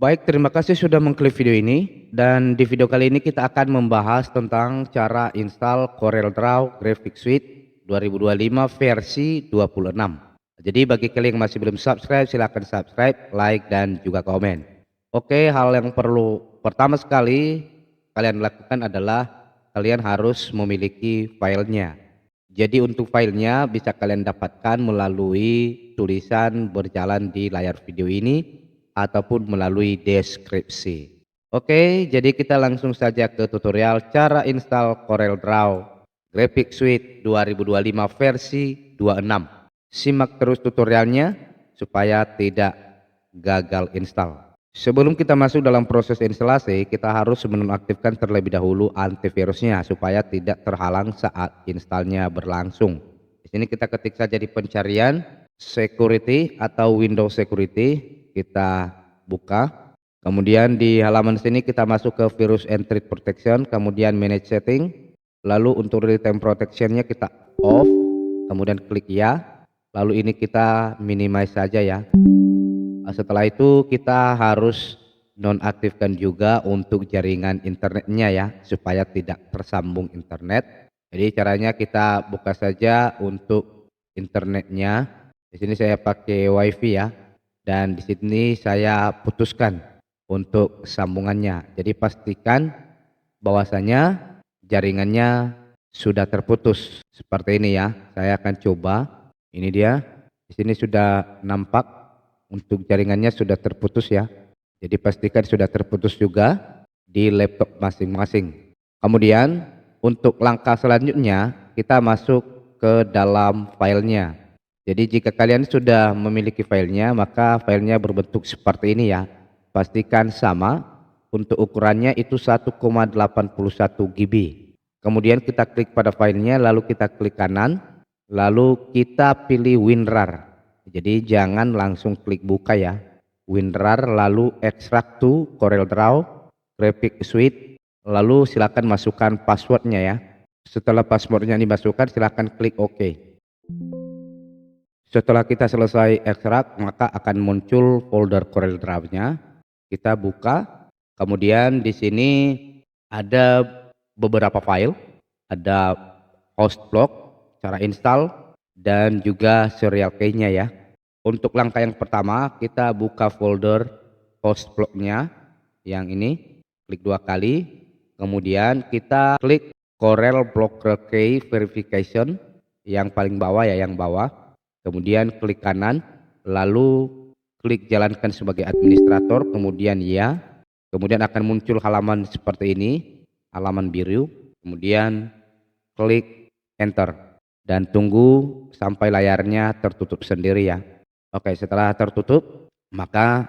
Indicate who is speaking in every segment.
Speaker 1: Baik, terima kasih sudah mengklik video ini. Dan di video kali ini kita akan membahas tentang cara install CorelDRAW Graphic Suite 2025 versi 26. Jadi bagi kalian yang masih belum subscribe, silahkan subscribe, like, dan juga komen. Oke, hal yang perlu pertama sekali kalian lakukan adalah kalian harus memiliki filenya. Jadi untuk filenya bisa kalian dapatkan melalui tulisan berjalan di layar video ini ataupun melalui deskripsi. Oke, jadi kita langsung saja ke tutorial cara install CorelDRAW Graphic Suite 2025 versi 26. Simak terus tutorialnya supaya tidak gagal install. Sebelum kita masuk dalam proses instalasi, kita harus menonaktifkan terlebih dahulu antivirusnya supaya tidak terhalang saat installnya berlangsung. Di sini kita ketik saja di pencarian security atau Windows Security, kita buka. Kemudian di halaman sini kita masuk ke virus and threat protection, kemudian manage setting. Lalu untuk real time protectionnya kita off, kemudian klik ya. Lalu ini kita minimize saja ya. Setelah itu kita harus nonaktifkan juga untuk jaringan internetnya ya, supaya tidak tersambung internet. Jadi caranya kita buka saja untuk internetnya. Di sini saya pakai WiFi ya, dan di sini saya putuskan untuk sambungannya. Jadi pastikan bahwasanya jaringannya sudah terputus seperti ini ya. Saya akan coba. Ini dia. Di sini sudah nampak untuk jaringannya sudah terputus ya. Jadi pastikan sudah terputus juga di laptop masing-masing. Kemudian untuk langkah selanjutnya kita masuk ke dalam filenya. Jadi jika kalian sudah memiliki filenya, maka filenya berbentuk seperti ini ya. Pastikan sama, untuk ukurannya itu 1,81 GB. Kemudian kita klik pada filenya, lalu kita klik kanan, lalu kita pilih WinRAR. Jadi jangan langsung klik buka ya. WinRAR, lalu extract to CorelDRAW Graphic Suite, lalu silakan masukkan passwordnya ya. Setelah passwordnya dimasukkan, silakan klik OK. Setelah kita selesai ekstrak, maka akan muncul folder CorelDRAW-nya. Kita buka, kemudian di sini ada beberapa file, ada host block, cara install, dan juga serial key-nya ya. Untuk langkah yang pertama, kita buka folder host block-nya yang ini, klik 2 kali, kemudian kita klik Corel Blocker Key Verification yang paling bawah ya, yang bawah. Kemudian klik kanan, lalu klik jalankan sebagai administrator, kemudian ya. Kemudian akan muncul halaman seperti ini, halaman biru. Kemudian klik enter dan tunggu sampai layarnya tertutup sendiri ya. Oke, setelah tertutup, maka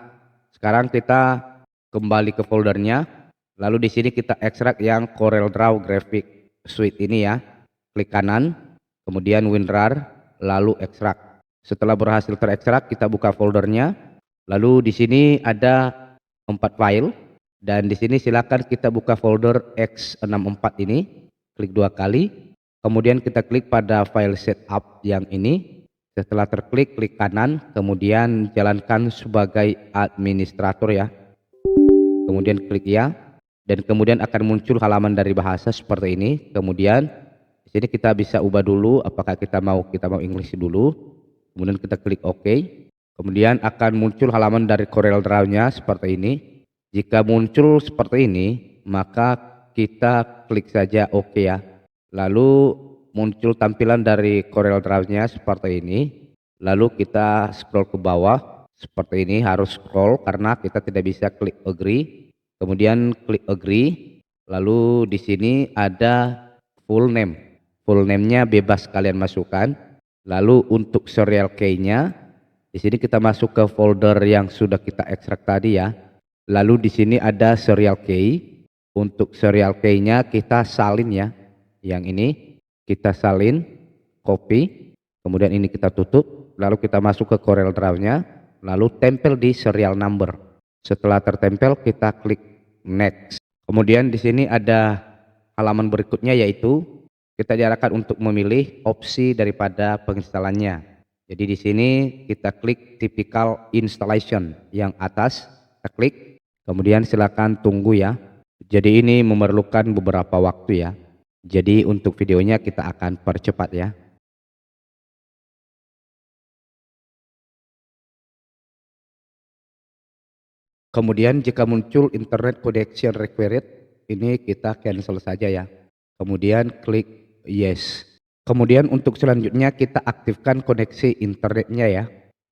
Speaker 1: sekarang kita kembali ke foldernya. Lalu di sini kita ekstrak yang CorelDRAW Graphic Suite ini ya. Klik kanan, kemudian WinRAR, lalu ekstrak. Setelah berhasil terekstrak, kita buka foldernya. Lalu di sini ada 4 file, dan di sini silakan kita buka folder X64 ini. Klik 2 kali, kemudian kita klik pada file setup yang ini. Setelah terklik, klik kanan, kemudian jalankan sebagai administrator ya. Kemudian klik ya, dan kemudian akan muncul halaman dari bahasa seperti ini. Kemudian di sini kita bisa ubah dulu apakah kita mau English dulu. Kemudian kita klik OK. Kemudian akan muncul halaman dari CorelDRAW-nya seperti ini. Jika muncul seperti ini, maka kita klik saja OK ya. Lalu muncul tampilan dari CorelDRAW-nya seperti ini. Lalu kita scroll ke bawah seperti ini, harus scroll karena kita tidak bisa klik agree. Kemudian klik agree. Lalu di sini ada full name. Full name-nya bebas kalian masukkan. Lalu untuk serial key-nya, di sini kita masuk ke folder yang sudah kita ekstrak tadi ya. Lalu di sini ada serial key. Untuk serial key-nya kita salin ya. Yang ini kita salin, copy, kemudian ini kita tutup. Lalu kita masuk ke CorelDRAW-nya, lalu tempel di serial number. Setelah tertempel, kita klik next. Kemudian di sini ada halaman berikutnya, yaitu kita diarahkan untuk memilih opsi daripada penginstalannya. Jadi di sini kita klik typical installation yang atas, kita klik. Kemudian silakan tunggu ya. Jadi ini memerlukan beberapa waktu ya. Jadi untuk videonya kita akan percepat ya. Kemudian jika muncul internet connection required, ini kita cancel saja ya. Kemudian klik yes. Kemudian untuk selanjutnya kita aktifkan koneksi internetnya ya.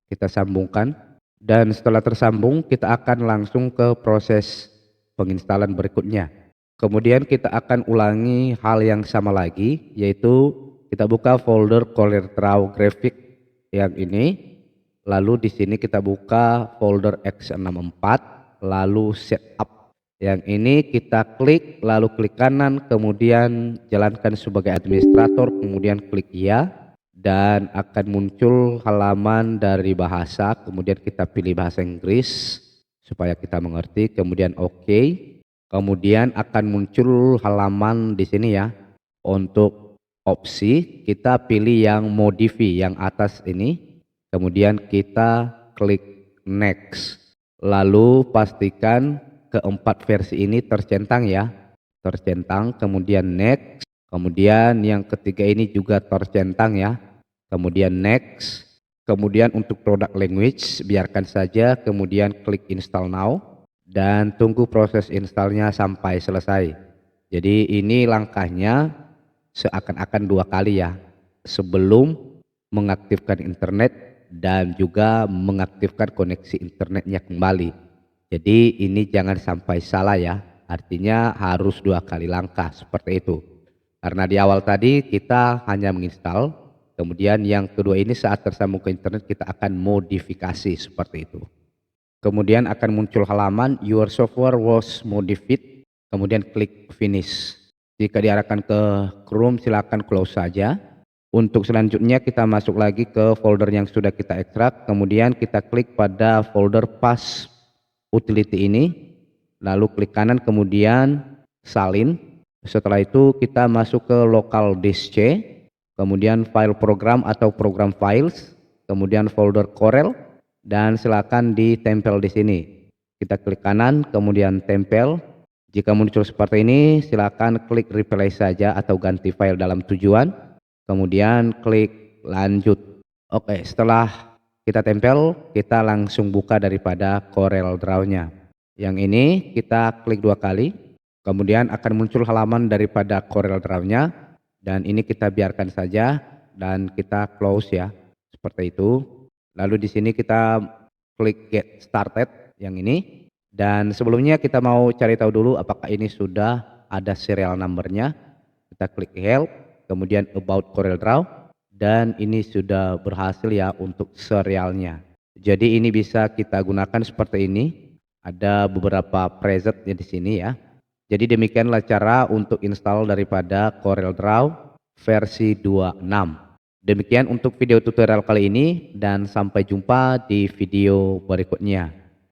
Speaker 1: Kita sambungkan dan setelah tersambung kita akan langsung ke proses penginstalan berikutnya. Kemudian kita akan ulangi hal yang sama lagi, yaitu kita buka folder CorelDRAW Graphic yang ini. Lalu di sini kita buka folder x64, lalu setup. Yang ini kita klik, lalu klik kanan, kemudian jalankan sebagai administrator, kemudian klik ya, dan akan muncul halaman dari bahasa, kemudian kita pilih bahasa Inggris supaya kita mengerti, kemudian oke. Kemudian akan muncul halaman di sini ya. Untuk opsi kita pilih yang modify yang atas ini. Kemudian kita klik next. Lalu pastikan keempat versi ini tercentang ya. Tercentang, kemudian next. Kemudian yang ketiga ini juga tercentang ya. Kemudian next. Kemudian untuk product language biarkan saja, kemudian klik install now dan tunggu proses installnya sampai selesai. Jadi ini langkahnya seakan-akan dua kali ya. Sebelum mengaktifkan internet dan juga mengaktifkan koneksi internetnya kembali. Jadi ini jangan sampai salah ya, artinya harus dua kali langkah seperti itu. Karena di awal tadi kita hanya menginstal, kemudian yang kedua ini saat tersambung ke internet kita akan modifikasi seperti itu. Kemudian akan muncul halaman your software was modified, kemudian klik finish. Jika diarahkan ke Chrome silakan close saja. Untuk selanjutnya kita masuk lagi ke folder yang sudah kita ekstrak, kemudian kita klik pada folder path utility ini, lalu klik kanan kemudian salin. Setelah itu kita masuk ke local disk C, kemudian file program atau program files, kemudian folder Corel, dan silakan ditempel di sini. Kita klik kanan kemudian tempel. Jika muncul seperti ini silakan klik replace saja atau ganti file dalam tujuan. Kemudian klik lanjut. Oke, setelah kita tempel, kita langsung buka daripada CorelDRAW-nya. Yang ini kita klik dua kali, kemudian akan muncul halaman daripada CorelDRAW-nya, dan ini kita biarkan saja dan kita close ya, seperti itu. Lalu di sini kita klik get started yang ini, dan sebelumnya kita mau cari tahu dulu apakah ini sudah ada serial numbernya. Kita klik help. Kemudian about CorelDRAW dan ini sudah berhasil ya untuk serialnya. Jadi ini bisa kita gunakan seperti ini. Ada beberapa presetnya di sini ya. Jadi demikianlah cara untuk install daripada CorelDRAW versi 26. Demikian untuk video tutorial kali ini dan sampai jumpa di video berikutnya.